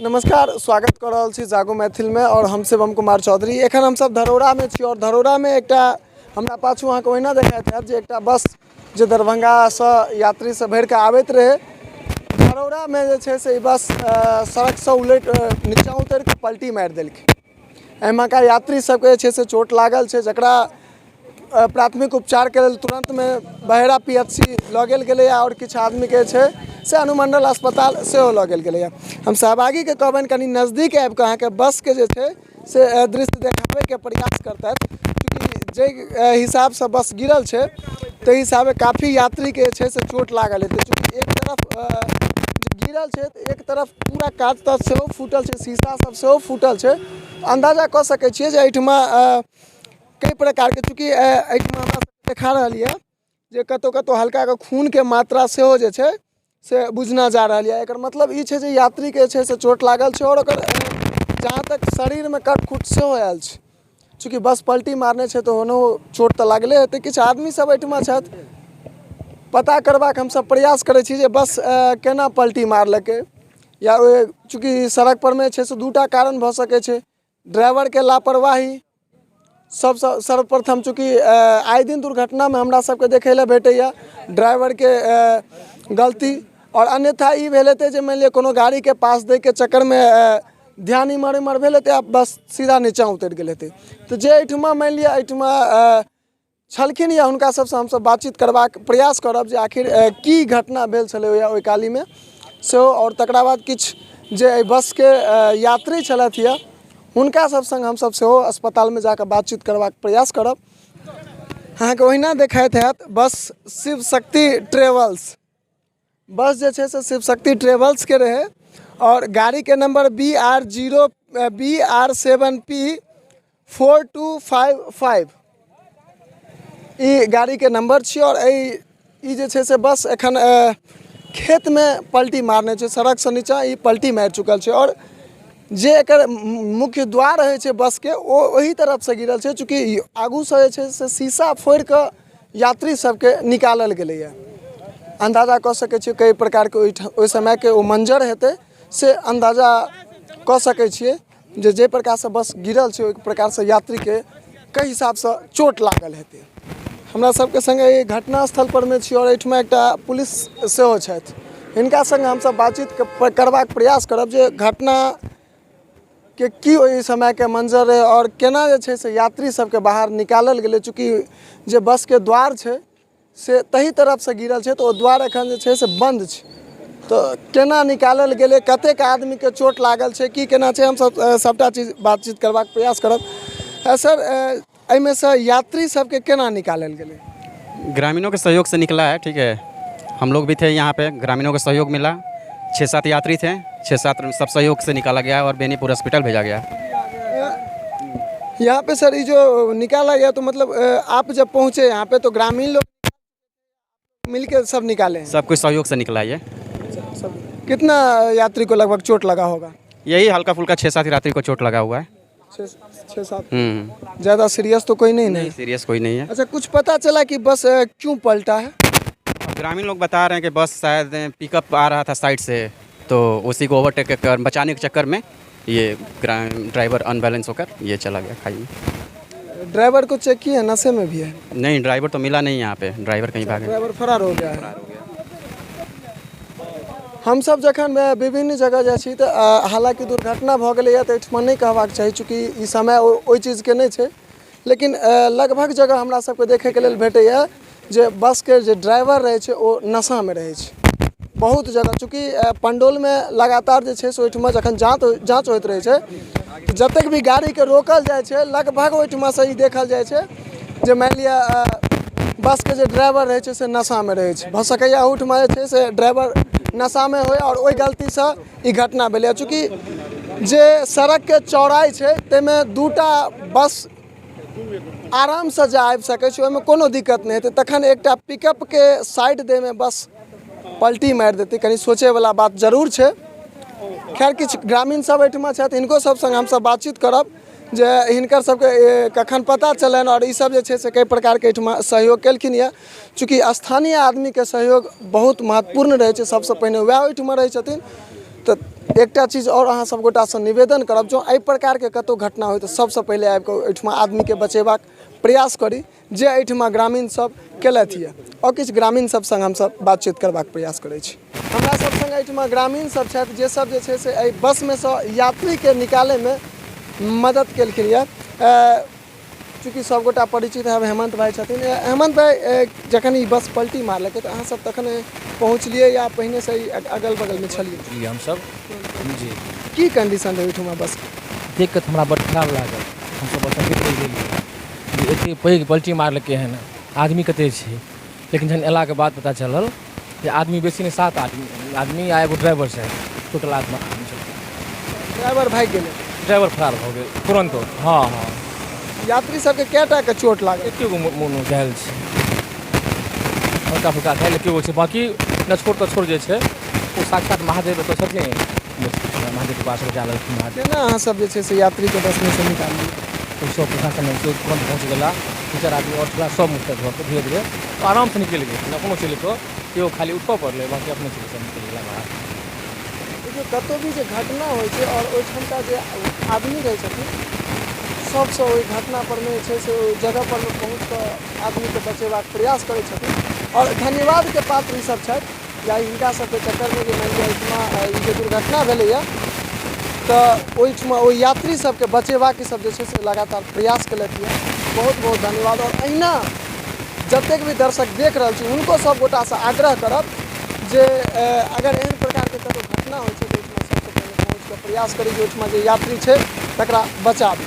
नमस्कार, स्वागत कर रहल छी जागो मैथिल में और हम शिवम कुमार चौधरी। एखन हम सब धरौरा में छी और धरौरा में एकटा हमरा पाछू अहाँ के ओहिना देखाइत हैत जे एकटा बस जे दरभंगा से यात्री से भर के आबैत रहे। धरौरा में जे छै से बस सड़क से उलट नीचा उतर के पलटी मारि देलकै। एहिमे का यात्री सबके जे छै से चोट लागल छै, जकरा प्राथमिक उपचार के लेल तुरंत में बहेरा पीएचसी लऽ गेल गेलैए और किछु आदमी के छै से अनुमंडल अस्पताल सेहो लऽ गेल गेलैए। हम सहभागी के कहबनि कनी नजदीक आबि कऽ अहाँके बस के जे छै से दृश्य देखाबे के प्रयास करतथि, क्योंकि जे हिसाब से बस गिरल छै ताहि हिसाबे काफ़ी यात्री के छै से चोट लागल हेतै। चूँकि एक तरफ गिरल छै तो एक तरफ पूरा कांच ताच सेहो फूटल छै, शीशा सब सेहो फूटल छै। अंदाजा कऽ सकै छियै जे एहिठमा कई प्रकार के, चूँकि एहिठमा हमरा देखा रहल यऽ जे कतौ कतौ हल्का के खून के मात्रा सेहो जे छै से बुझना जा रहा है। एकर मतलब ई छै जे यात्री के छै से चोट लागल छै और ओकर जहाँ तक शरीर में कटखुट सेहो आयल छै। चूँकि बस पलटी मारने छै तो ओनो चोट तो लागले हेतै। किछु आदमी सब एहिठमा छथि, पता करबाक हम सब प्रयास करै छी जे बस केना पलटी मारलकै, या चूँकि सड़क पर में छै से दूटा कारण भऽ सकै छै। ड्राइवर के लापरवाही सबसे सर्वप्रथम, चूँकि आए दिन दुर्घटना में हमरा सबके देखै लए भेटैया ड्राइवर के गलती, और अन्यथा ई भेल हेतै जे मानि लिअ कोनो गाड़ी के पास दै के चक्कर में ध्यान इमहर इमहर भेल हेतै आ बस सीधा नीचाँ उतरि गेल हेतै। तो जे एहिठमा मानि लिअ एहिठमा छलखिन या हुनका सबसँ हमसब बातचीत करबाक प्रयास करब जे आखिर की घटना भेल छलै ओहि काली में सेहो, और तकरा बाद किछु जे एहि बस के यात्री छलथि यऽ हुनका सब संग हमसब सेहो अस्पताल में जाकर बातचीत करबाक प्रयास करब। अहाँके ओहिना देखाइत हैत बस शिव शक्ति ट्रेवल्स, बस जे छै से शिव शक्ति ट्रेवल्स के रहे और गाड़ी के नंबर BR7P4255 ई गाड़ी के नंबर छी। और ई जे छै से बस एखन खेत में पलटी मारने छै, सड़क से नीचा ई पलटी मारि चुकल छै। और जे एकर मुख्य द्वार रहे छै बस के ओही तरफ से गिरल छै, चूँकि आगू से जे छै से शीशा फोड़ के यात्री सबके निकालल गेलैए। अंदाजा कऽ सकै छियै कई प्रकार के ओहि समय के ओ मंजर हेतै से अंदाजा कऽ सकै छियै जे प्रकार से बस गिरल छै ओहि प्रकार से यात्री के कई हिसाब से चोट लागल हेतै। हमरा सबके संगे ई घटना स्थल पर में छी और एहिठमा एकटा पुलिस सेहो छथि, हिनका संग हमसब बातचीत करबाक प्रयास करब जे घटना के की ओहि समय के मंजर रहे और केना जे छै से यात्री सबके बाहर निकालल गेलै। चूँकि जे बस के द्वार छै से तही तरफ से गिरल छै तो ओ द्वार एखन जे छै से बंद छै, तो केना निकालल गेलै, कतेक आदमी के चोट लागल छै, की केना छै, हम सब सबटा चीज बातचीत करबाक प्रयास करब। सर, एहिमे से यात्री सबके केना निकालल गेलै? ग्रामीणों के सहयोग से निकला है, ठीक है। हम लोग भी थे यहाँ पे, ग्रामीणों का सहयोग मिला, 6-7 यात्री थे, 6-7 सब सहयोग से निकाला गया और बेनीपुर हॉस्पिटल भेजा गया। यहाँ पे सर ये जो निकाला गया तो मतलब आप जब पहुँचे यहाँ पे तो ग्रामीण लोग मिलके सब निकाले? सब कुछ सहयोग से निकला ये। सब कितना यात्री को लगभग चोट लगा होगा? यही हल्का फुल्का 6-7 यात्री को चोट लगा हुआ है। 6-7? ज़्यादा सीरियस तो कोई नहीं सीरियस कोई नहीं है। अच्छा, कुछ पता चला कि बस क्यों पलटा है? ग्रामीण लोग बता रहे हैं कि बस शायद पिकअप आ रहा था साइड से, तो उसी को ओवरटेक कर बचाने के चक्कर में ये ड्राइवर अनबैलेंस होकर ये चला गया खाई में। ड्राइवर को चेक किया, नशे में भी है? नहीं, ड्राइवर तो मिला नहीं यहाँ पे, ड्राइवर कहीं भागे, ड्राइवर फरार हो गया है। हम सब जखन विभिन्न जगह जाइ छी तो हालांकि दुर्घटना भऽ गेलैए तो एहिठमा नहीं कहबाक चाही, चूँकि ई समय ओहि चीज के नहीं छै, लेकिन लगभग जगह हमरा सबके देखे के लेल भेटैए जे बस के जे ड्राइवर रहे छै ओ नशा में रहे छै बहुत जगह। चूँकि पंडौल में लगातार जे छै से ओहिठमा जखन जाँच होइत रहे छै, जतेक भी गाड़ी के रोकल जाइ छै लगभग ओहिठमा से ई देखल जाइ छै जे मानि लिअ बस के जे ड्राइवर रहे छै से नशा में रहे छै। भऽ सकैया ओहिठमा जे छै से ड्राइवर नशा में होय और ओहि गलती से ई घटना भेलै। चूँकि जे सड़क के चौड़ाई छै ताहिमे दूटा बस आराम से जा आबि सकै छै, ओहिमे कोनो दिक्कत नहीं हेतै, तखन एकटा पिकअप के साइड दे में बस पलटी मारि देतै, कनी सोचे वाला बात जरूर छै। खैर, किछु ग्रामीण सब एहिठमा छथि, हिनको सब संग हमसब बातचीत करब जे हिनकर सबके कखन पता चलन और ई सब जे छै से कई प्रकार के एहिठमा सहयोग केलखिन यऽ। चूँकि स्थानीय आदमी के सहयोग बहुत महत्वपूर्ण रहै छै, सबसे पहिने वएह ओहिठमा रहै छथिन, तो एकटा चीज और अहाँ सब गोटासँ निवेदन करब, जँ एहि प्रकारके कतहु घटना होय तऽ सबसँ पहिले आबि कऽ एहिठमा आदमीके बचेबाक प्रयास करी, जे एहिठमा ग्रामीण सब केलथि यऽ। और किछु ग्रामीण सब संग हमसब बातचीत करबाक प्रयास करै छी। हमरा सब संग एहिठमा ग्रामीण सब छथि, जे सब जे छै से एहि बसमे सँ यात्रीके निकालैमे मदद केलखिन यऽ। चूँकि सब गोटा परिचित है, हेमंत भाई छथिन। हेमंत भाई, जखन ई बस पलटी मारलकै तऽ अहाँ सब तखन पहुँचलिए या पहिने से ही अगल बगलमे छलिए? हम सब जी की कंडीशन रहै ओहिठमा बस? देख के हमरा बड़ खराब लागल। हम सब बस रहि गेलिए, एते पैघ पलटी मारलकै हन, आदमी कते छै। लेकिन जहन एलाके बाद पता चलल जे आदमी बेसी नहीं 7 आदमी आ एगो ड्राइवर छै, टोटल आदमी छै। ड्राइवर भागि गेलै? ड्राइवर फरार भऽ गेल तुरंत। हाँ हाँ। यात्री सबके कएटा के चोट लागल? एकेगो मोन घायल छै, हल्का फुल्का घायल एकेगो छै। बाकी नछोड़ जे छै ओ साक्षात महादेव तो छथिन, महादेव के पास जा रहलखिन। केना अहाँ सब जे छै से यात्रीके बसमे से निकाललिए? तो सब प्रशासन तुरंत पहुँच गया। 2-4 आदमी और छला, सब मुक्त घर पर धीरे धीरे आराम से निकल गए। अपनो चले तो एगो खाली उठबऽ पड़लै, बाकी अपने चले सब निकल गेला बाहर। देखियौ, कतहु भी जे घटना होइ छै और ओहिठामका जे आदमी रहै छथिन, सबसँ ओहि घटना परमे जे छै से ओहि जगह परमे पहुँच कऽ आदमीके बचेबाक प्रयास करै छथिन। और धन्यवादके पात्र ई सब छथि, या हिनका सबके चक्करमे जे मानि लिअ एहिठमा ई जे दुर्घटना भेलैए तऽ ओहिठमा ओहि यात्री सबके बचेबाक ई सब जे छै से लगातार प्रयास केलथि यऽ। बहुत बहुत धन्यवाद। और अहिना जतेक भी दर्शक देख रहल छी हुनको सब गोटासँ आग्रह करब जे अगर एहन प्रकारके कतहु घटना होइ छै तऽ ओहिठमा सबसँ पहिने पहुँच कऽ प्रयास करी जे ओहिठमा जे यात्री छै तकरा बचाबी।